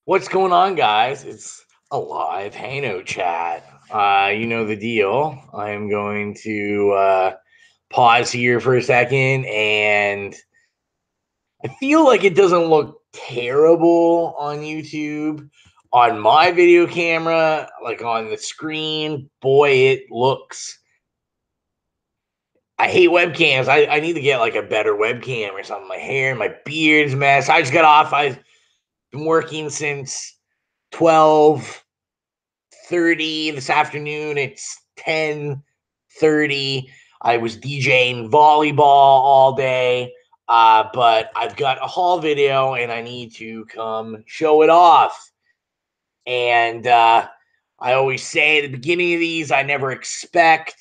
What's going on, guys? It's a live Hano chat. You know the deal. I am going to pause here for a second, and I feel like it doesn't look terrible on YouTube. On my video camera, like on the screen, boy, it looks. I hate webcams. I need to get like a better webcam or something. My hair, my beard's a mess. I just got off. I've been working since 12:30 this afternoon. It's 10:30. I was DJing volleyball all day, but I've got a haul video and I need to come show it off. And I always say at the beginning of these, I never expect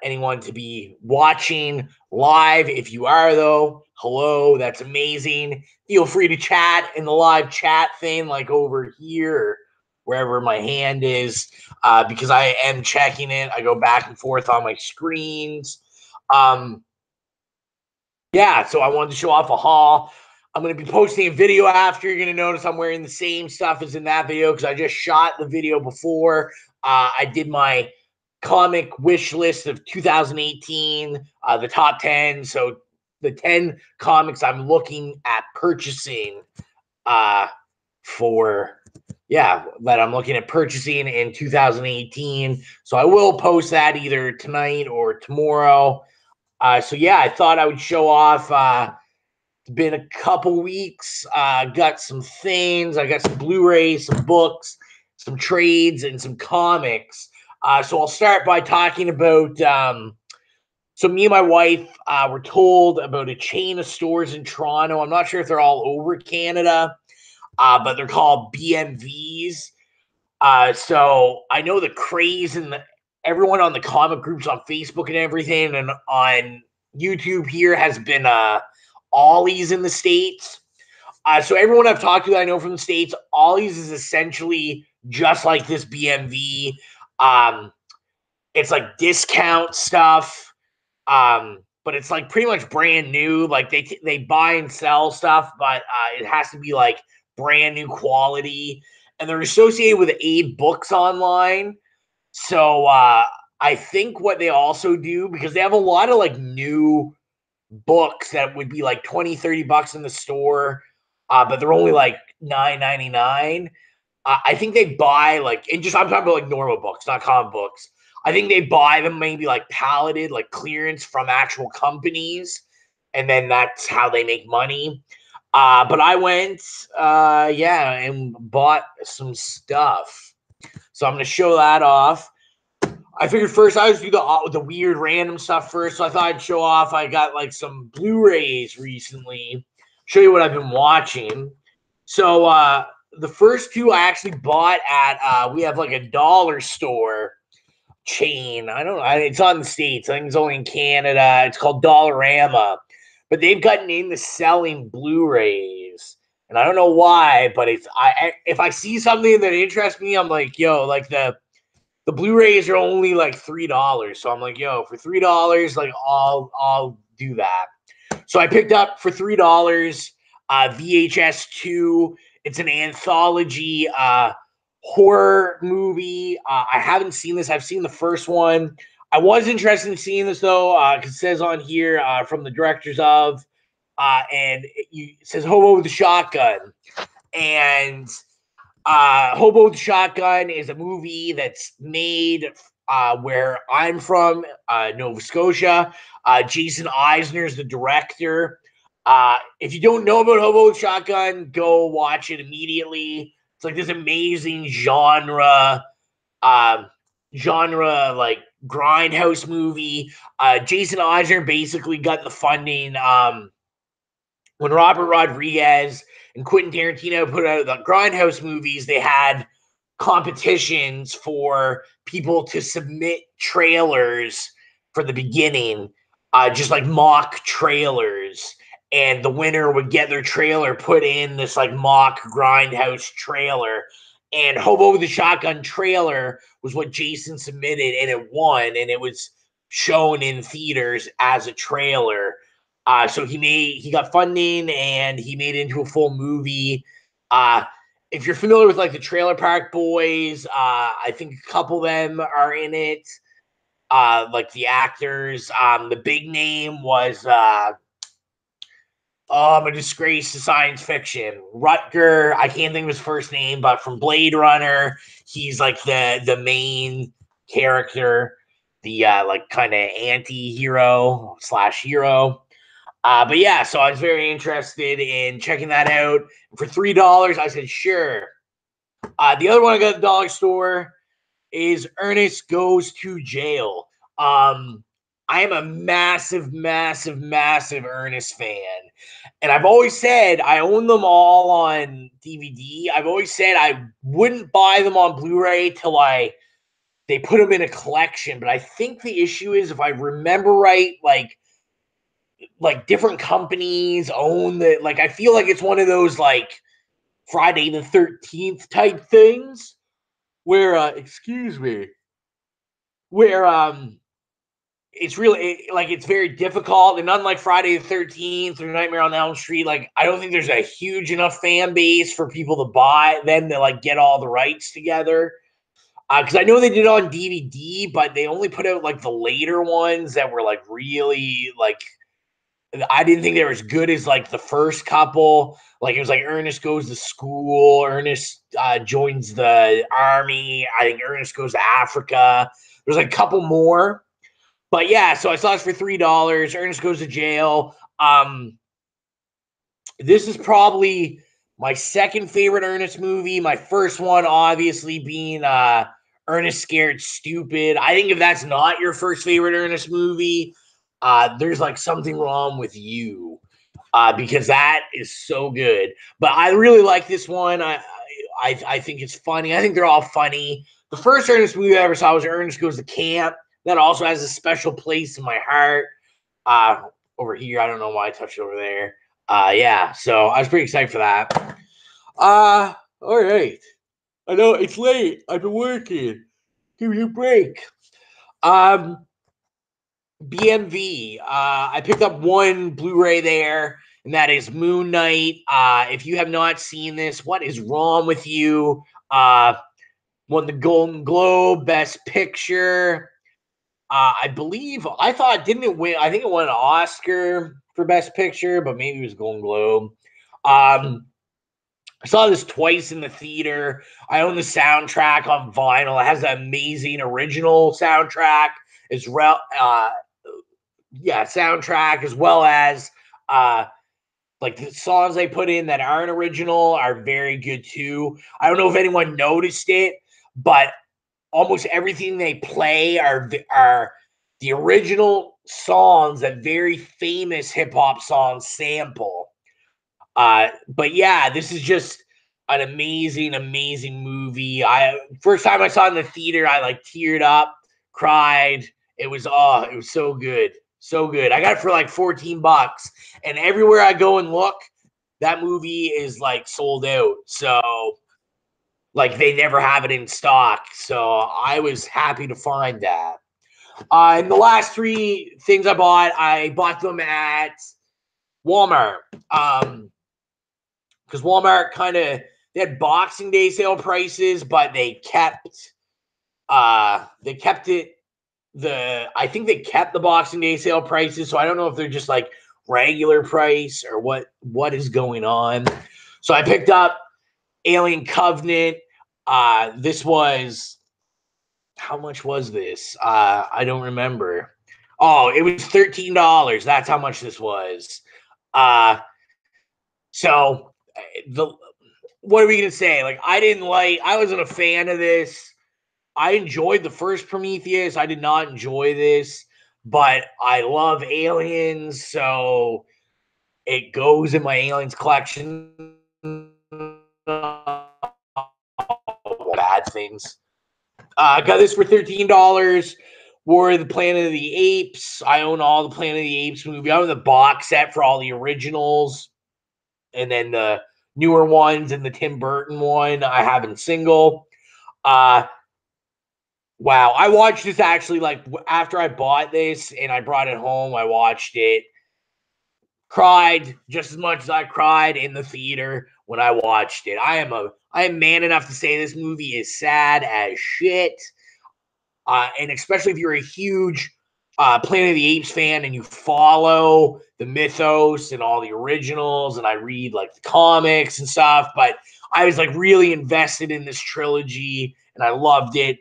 anyone to be watching live. If you are, though, hello, that's amazing. Feel free to chat in the live chat thing, like over here or wherever my hand is, because I am checking it. I go back and forth on my screens. Yeah, so I wanted to show off a haul. I'm going to be posting a video after. You're going to notice I'm wearing the same stuff as in that video because I just shot the video before. I did my comic wish list of 2018, the top 10. So the 10 comics I'm looking at purchasing that I'm looking at purchasing in 2018. So I will post that either tonight or tomorrow. So yeah, I thought I would show off. It's been a couple weeks. Got some things. I got some Blu-rays, some books, some trades, and some comics. So I'll start by talking about. So me and my wife were told about a chain of stores in Toronto. I'm not sure if they're all over Canada, but they're called BMVs. So I know the craze and everyone on the comic groups on Facebook and everything, and on YouTube here has been Ollie's in the States. So everyone I've talked to that I know from the States, Ollie's is essentially just like this BMV. Um, it's like discount stuff, but it's like pretty much brand new. Like they buy and sell stuff, but it has to be like brand new quality. And they're associated with Abe Books Online. So I think what they also do, because they have a lot of like new books that would be like 20, $30 in the store, but they're only like $9.99. I think they buy like, and just I'm talking about like normal books, not comic books. I think they buy them maybe like palleted, like clearance from actual companies, and then that's how they make money. But I went, and bought some stuff. So I'm going to show that off. I figured first I would do the weird random stuff first. So I thought I'd show off. I got like some Blu-rays recently. Show you what I've been watching. So the first two I actually bought at we have like a dollar store chain. I don't know. It's not in the States. I think it's only in Canada. It's called Dollarama. But they've gotten into selling Blu-rays. And I don't know why, but if I see something that interests me, I'm like, yo, like the Blu-rays are only like $3. So I'm like, yo, for $3, like I'll do that. So I picked up for $3 VHS 2. It's an anthology horror movie. I haven't seen this. I've seen the first one. I was interested in seeing this though, because it says on here from the directors of, and it says Hobo with the Shotgun. And Hobo with the Shotgun is a movie that's made where I'm from, Nova Scotia. Jason Eisner is the director. If you don't know about Hobo with Shotgun, go watch it immediately. It's like this amazing genre like grindhouse movie. Jason Eisner basically got the funding when Robert Rodriguez and Quentin Tarantino put out the grindhouse movies. They had competitions for people to submit trailers for the beginning, just like mock trailers. And the winner would get their trailer put in this like mock grindhouse trailer. And Hobo with the Shotgun trailer was what Jason submitted, and it won, and it was shown in theaters as a trailer. So he got funding and he made it into a full movie. if you're familiar with like the Trailer Park Boys, I think a couple of them are in it. Like the actors. The big name was I'm a disgrace to science fiction. Rutger, I can't think of his first name, but from Blade Runner, he's like the main character, the like kind of anti-hero / hero. But yeah, so I was very interested in checking that out. For $3, I said sure. The other one I got at the dollar store is Ernest Goes to Jail. I am a massive, massive, massive Ernest fan. And I've always said I own them all on DVD. I've always said I wouldn't buy them on Blu-ray till they put them in a collection. But I think the issue is, if I remember right, like different companies own the, like, I feel like it's one of those like Friday the 13th type things where where it's really like it's very difficult, and unlike Friday the 13th or Nightmare on Elm Street, like I don't think there's a huge enough fan base for people to buy them to like get all the rights together. Because I know they did it on DVD, but they only put out like the later ones that were like really like, I didn't think they were as good as like the first couple. Like it was like Ernest Goes to School, Ernest joins the army. I think Ernest Goes to Africa. There's like a couple more. But yeah, so I saw this for $3. Ernest Goes to Jail. This is probably my second favorite Ernest movie. My first one, obviously, being Ernest Scared Stupid. I think if that's not your first favorite Ernest movie, there's like something wrong with you, because that is so good. But I really like this one. I think it's funny. I think they're all funny. The first Ernest movie I ever saw was Ernest Goes to Camp. That also has a special place in my heart. Over here, I don't know why I touched over there. Yeah, so I was pretty excited for that. All right. I know it's late. I've been working. Give me a break. BMV. I picked up one Blu-ray there, and that is Moon Knight. If you have not seen this, what is wrong with you? Won the Golden Globe, Best Picture. I believe, I thought, didn't it win? I think it won an Oscar for Best Picture, but maybe it was Golden Globe. I saw this twice in the theater. I own the soundtrack on vinyl. It has an amazing original soundtrack as well. Soundtrack, as well as like the songs they put in that aren't original are very good too. I don't know if anyone noticed it, but almost everything they play are the original songs that very famous hip hop songs sample. But yeah, this is just an amazing, amazing movie. First time I saw it in the theater, I like teared up, cried. It was so good. So good. I got it for like $14. And everywhere I go and look, that movie is like sold out. So like they never have it in stock. So I was happy to find that. And the last three things I bought them at Walmart. Because Walmart they had Boxing Day sale prices, but they kept I think they kept the Boxing Day sale prices. So I don't know if they're just like regular price or what is going on. So I picked up Alien Covenant. This was, how much was this? I don't remember. Oh, it was $13. That's how much this was. So what are we gonna say? Like, I wasn't a fan of this. I enjoyed the first Prometheus. I did not enjoy this, but I love aliens, so it goes in my aliens collection. Bad things. I got this for $13. War of the Planet of the Apes. I own all the Planet of the Apes movie. I own the box set for all the originals, and then the newer ones and the Tim Burton one I have in single. Wow, I watched this actually like after I bought this and I brought it home. I watched it cried just as much as I cried in the theater when I watched it. I am man enough to say this movie is sad as shit. And especially if you're a huge Planet of the Apes fan and you follow the mythos and all the originals, and I read like the comics and stuff, but I was like really invested in this trilogy and I loved it.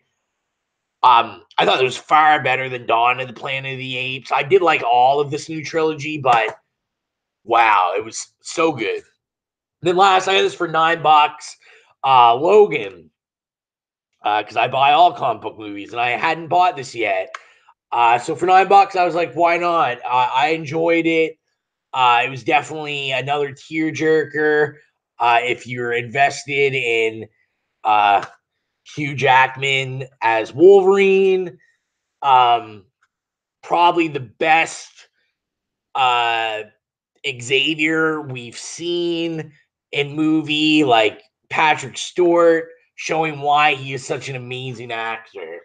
I thought it was far better than Dawn of the Planet of the Apes. I did like all of this new trilogy, but wow, it was so good. Then last, I got this for $9. Logan, because I buy all comic book movies, and I hadn't bought this yet. So for $9, I was like, why not? I enjoyed it. It was definitely another tearjerker. If you're invested in Hugh Jackman as Wolverine, probably the best Xavier we've seen in movie, like Patrick Stewart, showing why he is such an amazing actor.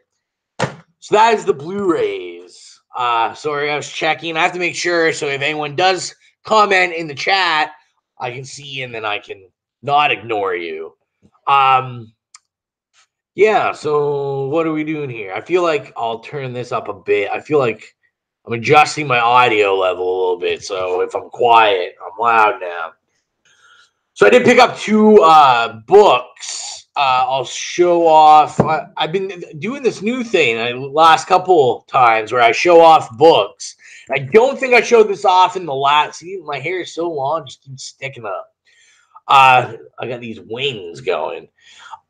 So that is the Blu-rays. Sorry, I was checking. I have to make sure, so if anyone does comment in the chat, I can see and then I can not ignore you. Yeah, so what are we doing here? I feel like I'll turn this up a bit. I feel like I'm adjusting my audio level a little bit, so if I'm quiet, I'm loud now. So I did pick up 2 books. I'll show off. I've been doing this new thing the last couple times where I show off books. I don't think I showed this off in the last. See, my hair is so long, just keeps sticking up. I got these wings going.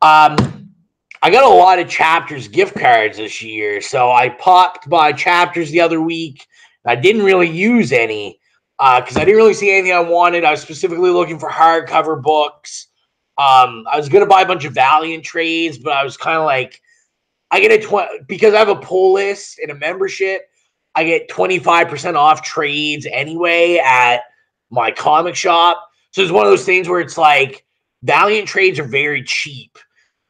I got a lot of Chapters gift cards this year, so I popped by Chapters the other week. I didn't really use any because I didn't really see anything I wanted. I was specifically looking for hardcover books. I was going to buy a bunch of Valiant trades, but I was kind of like, I get because I have a pull list and a membership, I get 25% off trades anyway at my comic shop. So it's one of those things where it's like Valiant trades are very cheap.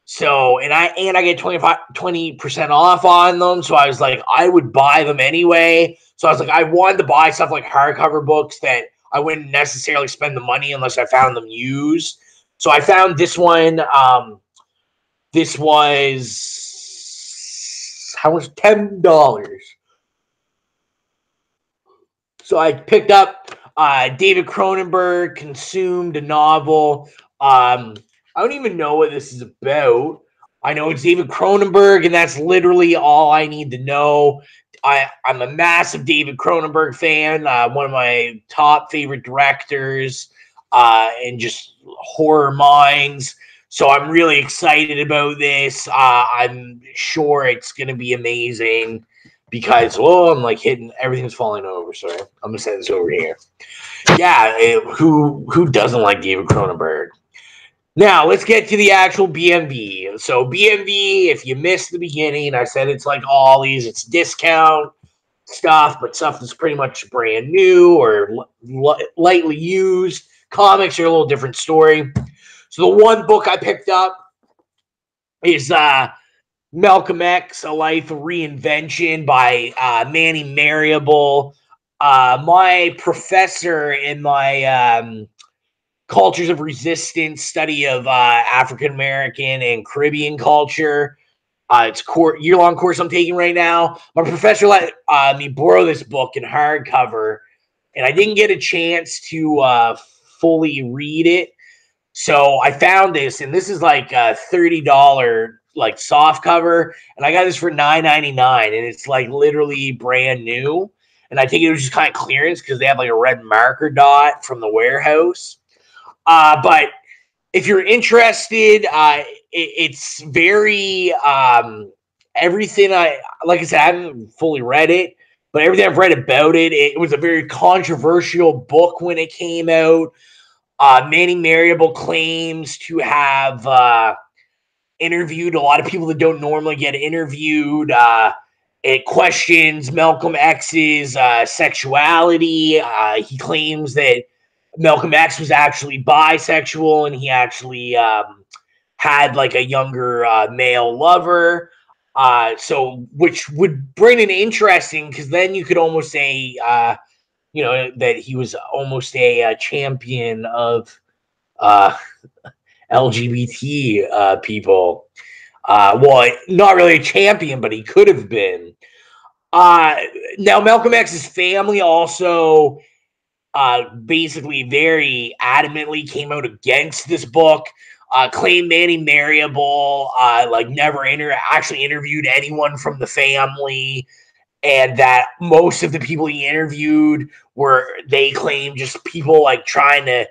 So, and I get 20% off on them. So I was like, I would buy them anyway. So I was like, I wanted to buy stuff like hardcover books that I wouldn't necessarily spend the money unless I found them used. So I found this one. This was how much? $10. So I picked up David Cronenberg, Consumed, a novel. I don't even know what this is about. I know it's David Cronenberg, and that's literally all I need to know. I'm a massive David Cronenberg fan, one of my top favorite directors and just horror minds. So I'm really excited about this. I'm sure it's going to be amazing because, I'm like hitting, everything's falling over. Sorry, I'm going to set this over here. Yeah, who doesn't like David Cronenberg? Now, let's get to the actual BMV. So, BMV, if you missed the beginning, I said it's like Ollie's. It's discount stuff, but stuff that's pretty much brand new or lightly used. Comics are a little different story. So, the one book I picked up is Malcolm X, A Life of Reinvention by Manny Marable. My professor in my Cultures of Resistance study of African American and Caribbean culture. It's a year-long course I'm taking right now. My professor let me borrow this book in hardcover, and I didn't get a chance to fully read it. So I found this, and this is like a $30 like soft cover, and I got this for $9.99, and it's like literally brand new. And I think it was just kind of clearance because they have like a red marker dot from the warehouse. But if you're interested, it's very everything like I said, I haven't fully read it, but everything I've read about it, it was a very controversial book when it came out. Manny Marable claims to have interviewed a lot of people that don't normally get interviewed. It questions Malcolm X's sexuality. He claims that Malcolm X was actually bisexual and he actually had like a younger male lover. So which would bring it interesting because then you could almost say that he was almost a champion of LGBT people. Well, not really a champion, but he could have been. Now, Malcolm X's family also basically very adamantly came out against this book, claimed Manny Marable never actually interviewed anyone from the family, and that most of the people he interviewed they claim just people like trying to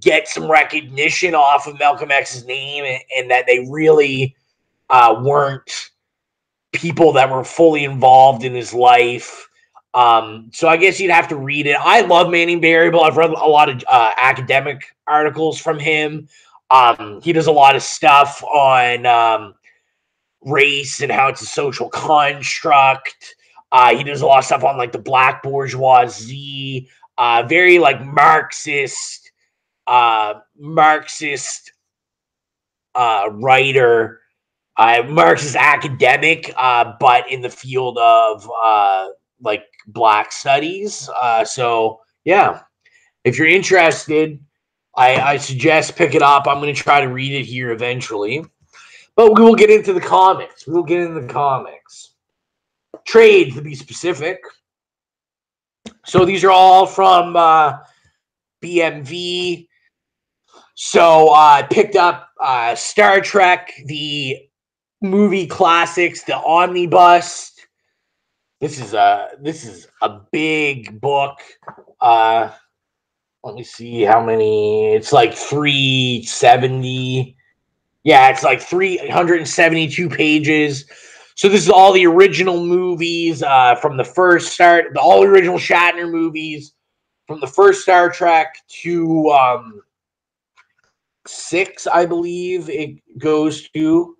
get some recognition off of Malcolm X's name, and that they really weren't people that were fully involved in his life. So I guess you'd have to read it. I love Manny Marable. I've read a lot of academic articles from him. He does a lot of stuff on race and how it's a social construct. He does a lot of stuff on like the black bourgeoisie, very like Marxist writer, Marxist academic, but in the field of like black studies. So yeah, if you're interested, I suggest pick it up. I'm going to try to read it here eventually. But we will get into the comics. Trade, to be specific. So these are all from BMV. So I picked up Star Trek, the movie classics, the Omnibus. This is a big book. Let me see how many. It's like 370. Yeah, it's like 372 pages. So this is all the original movies from the first start, all the original Shatner movies from the first Star Trek to 6, I believe it goes to.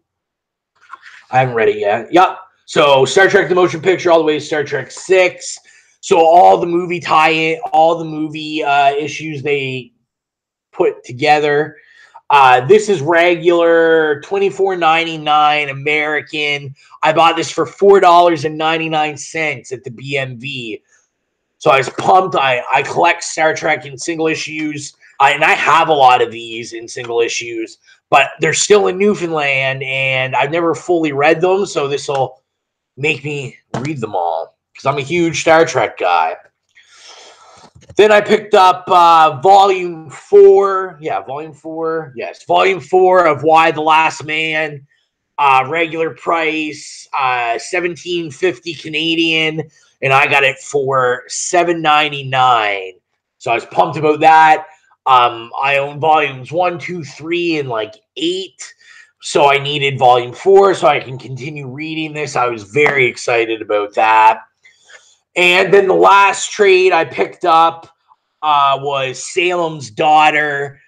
I haven't read it yet. Yep. So Star Trek the Motion Picture all the way to Star Trek 6. So all the movie tie-in, all the movie issues they put together. This is regular $24.99 American. I bought this for $4.99 at the BMV. So I was pumped. I collect Star Trek in single issues, and I have a lot of these in single issues, but they're still in Newfoundland, and I've never fully read them, so this will make me read them all, because I'm a huge Star Trek guy. Then I picked up Volume 4. Yeah, Volume 4. Yes, Volume 4 of Why the Last Man. Regular price, $17.50 Canadian, and I got it for $7.99. So I was pumped about that. I own volumes 1, 2, 3, and like 8. So I needed Volume 4 so I can continue reading this. I was very excited about that. And then the last trade I picked up was Salem's Daughter.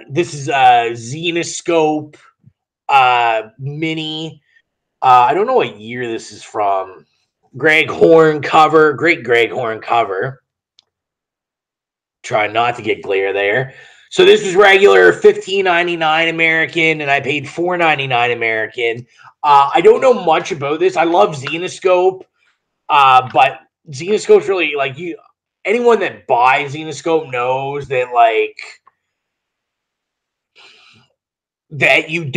This is a Zenoscope mini. I don't know what year this is from. Greg Horn cover. Great Greg Horn cover. Try not to get glare there. So this was regular $15.99 American, and I paid $4.99 American. I don't know much about this. I love Zenoscope, but Zenoscope's really like anyone that buys Zenoscope knows that that you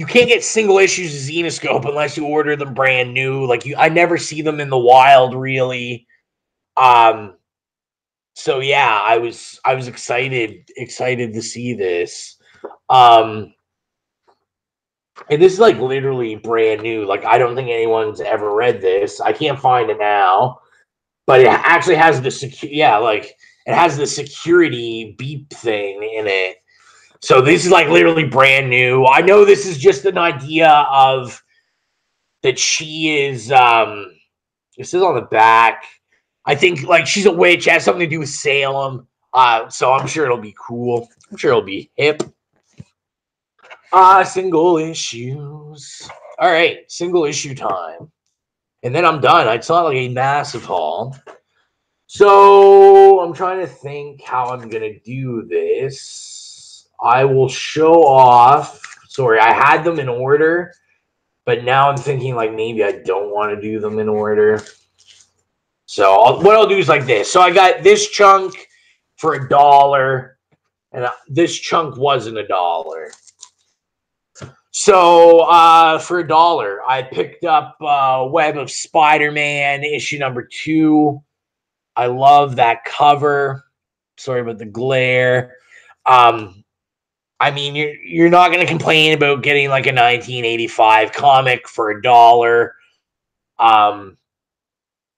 can't get single issues of Zenoscope unless you order them brand new. I never see them in the wild really. So yeah, I was excited to see this. And this is literally brand new. I don't think anyone's ever read this. I can't find it now, but it actually has the it has the security beep thing in it. So this is literally brand new. I know this is just an idea of that she is this is on the back. I think she's a witch, has something to do with Salem. So I'm sure it'll be cool. I'm sure it'll be hip. Single issues. All right, single issue time. And then I'm done. It's not a massive haul. So I'm trying to think how I'm going to do this. I will show off. Sorry, I had them in order. But now I'm thinking like maybe I don't want to do them in order. So what I'll do is like this. So I got this chunk for $1, and this chunk wasn't $1. So for $1, I picked up Web of Spider-Man issue number 2. I love that cover. Sorry about the glare. I mean, you're not going to complain about getting like a 1985 comic for $1.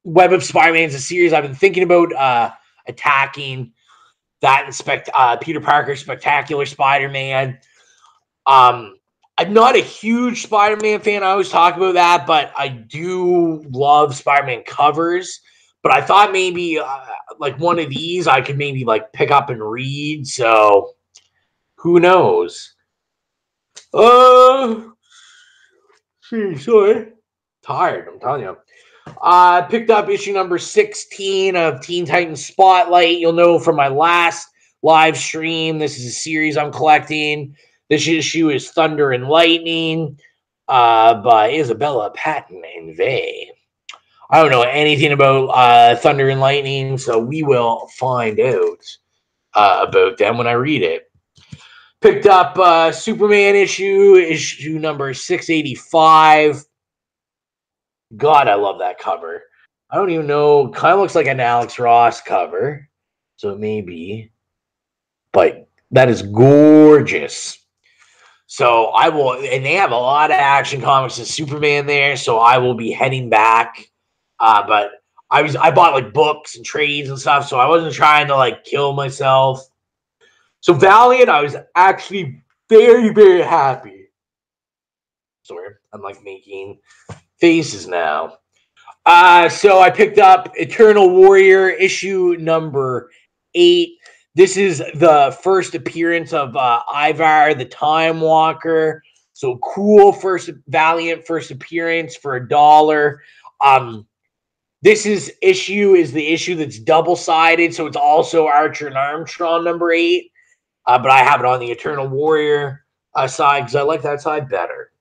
Web of Spider-Man is a series I've been thinking about attacking. That and Peter Parker Spectacular Spider-Man. I'm not a huge Spider-Man fan. I always talk about that, but I do love Spider-Man covers. But I thought maybe like one of these I could maybe like pick up and read. So who knows? Sorry. Tired, I'm telling you. I picked up issue number 16 of Teen Titans Spotlight. You'll know from my last live stream, this is a series I'm collecting. This issue is Thunder and Lightning by Isabella Patton and Vey. I don't know anything about Thunder and Lightning, so we will find out about them when I read it. Picked up Superman issue number 685. God, I love that cover. I don't even know. Kind of looks like an Alex Ross cover. So it may be. But that is gorgeous. So I will, and they have a lot of Action Comics and Superman there, so I will be heading back. But I bought like books and trades and stuff, so I wasn't trying to like kill myself. So Valiant, I was actually very, very happy. Sorry, I'm like making faces now. So I picked up Eternal Warrior issue number 8. This is the first appearance of Ivar the Time Walker. So cool Valiant first appearance for $1. This issue is the issue that's double-sided, so it's also Archer and Armstrong number 8. But I have it on the Eternal Warrior side because I like that side better.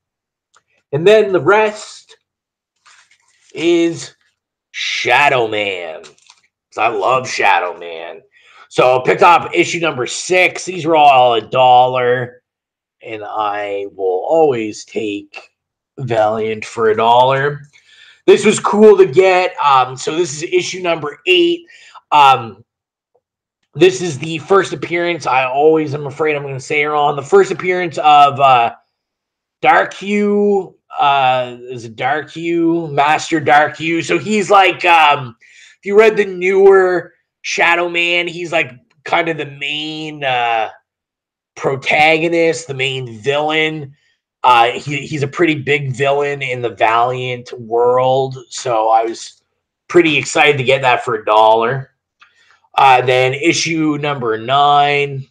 And then the rest is Shadow Man. I love Shadow Man. So I picked up issue number 6. These were all $1. And I will always take Valiant for $1. This was cool to get. So this is issue number 8. This is the first appearance. I always am afraid I'm going to say it wrong. The first appearance of Dark Hue. Is it Dark Hue? Master Dark Hue. So he's like, if you read the newer Shadow Man, he's like kind of the main protagonist, the main villain. He's a pretty big villain in the Valiant world. So I was pretty excited to get that for $1. Then issue number 9.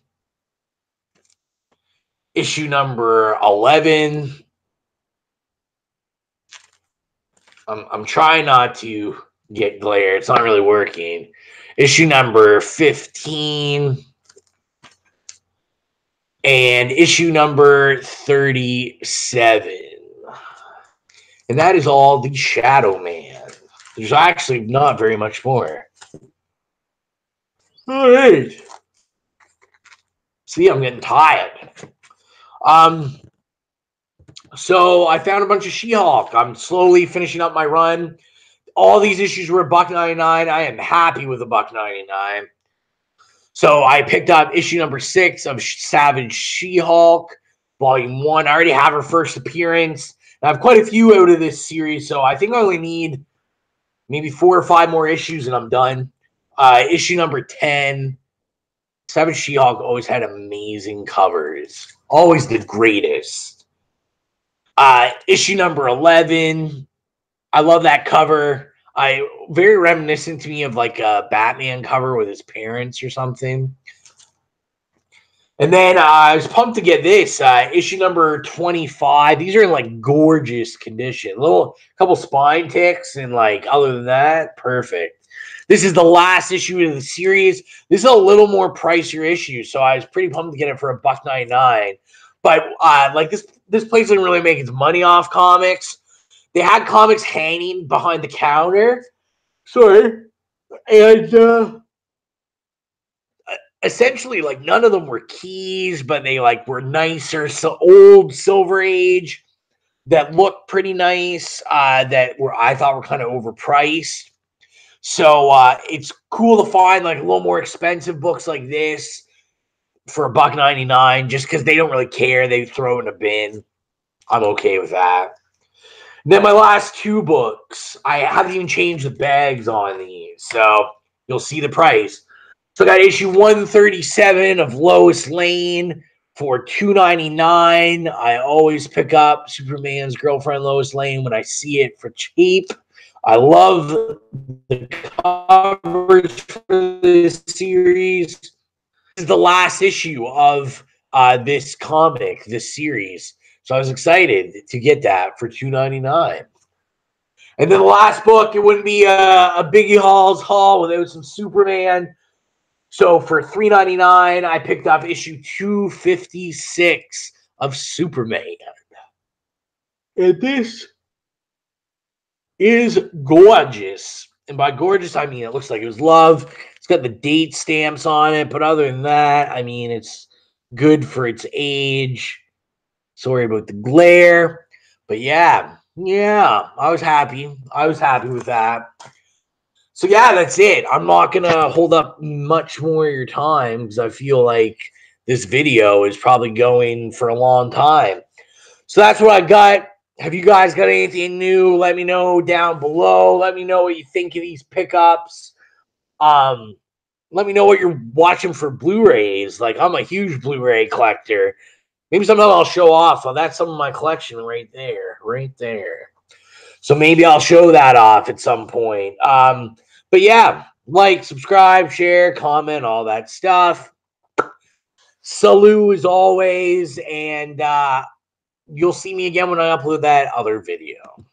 Issue number 11. I'm trying not to get glare. It's not really working. Issue number 15. And issue number 37. And that is all the Shadow Man. There's actually not very much more. All right. See, I'm getting tired. So I found a bunch of She-Hulk. I'm slowly finishing up my run. All these issues were $1.99. I am happy with $1.99. So I picked up issue number 6 of Savage She-Hulk, Volume 1. I already have her first appearance. I have quite a few out of this series, so I think I only need maybe 4 or 5 more issues and I'm done. Issue number 10. Savage She-Hulk always had amazing covers. Always the greatest. Issue number 11. I love that cover. Very reminiscent to me of like a Batman cover with his parents or something. And then I was pumped to get this issue number 25. These are in like gorgeous condition. Couple spine ticks and like other than that, perfect. This is the last issue of the series. This is a little more pricier issue, so I was pretty pumped to get it for $1.99. But like this place didn't really make its money off comics. They had comics hanging behind the counter. Sorry. And essentially, like, none of them were keys, but they, like, were nicer, so old Silver Age that looked pretty nice, that were, I thought, were kind of overpriced. So it's cool to find, like, a little more expensive books like this for $1.99, just because they don't really care. They throw in a bin. I'm okay with that. And then my last two books, I haven't even changed the bags on these, so you'll see the price. So I got issue 137 of Lois Lane for $2.99. I always pick up Superman's girlfriend Lois Lane when I see it for cheap. I love the covers for this series. This is the last issue of this comic, this series. So I was excited to get that for $2.99. And then the last book, it wouldn't be a Biggie Hauls haul without some Superman. So for $3.99, I picked up issue 256 of Superman. And this is gorgeous. And by gorgeous, I mean it looks like it was love. It's got the date stamps on it. But other than that, I mean, it's good for its age. Sorry about the glare. But yeah, I was happy. I was happy with that. So yeah, that's it. I'm not going to hold up much more of your time because I feel like this video is probably going for a long time. So that's what I got. Have you guys got anything new? Let me know down below. Let me know what you think of these pickups. Let me know what you're watching for Blu-rays. Like, I'm a huge Blu-ray collector. Maybe sometime I'll show off. Oh, that's some of my collection right there. Right there. So maybe I'll show that off at some point. But yeah, like, subscribe, share, comment, all that stuff. Salute as always. And you'll see me again when I upload that other video.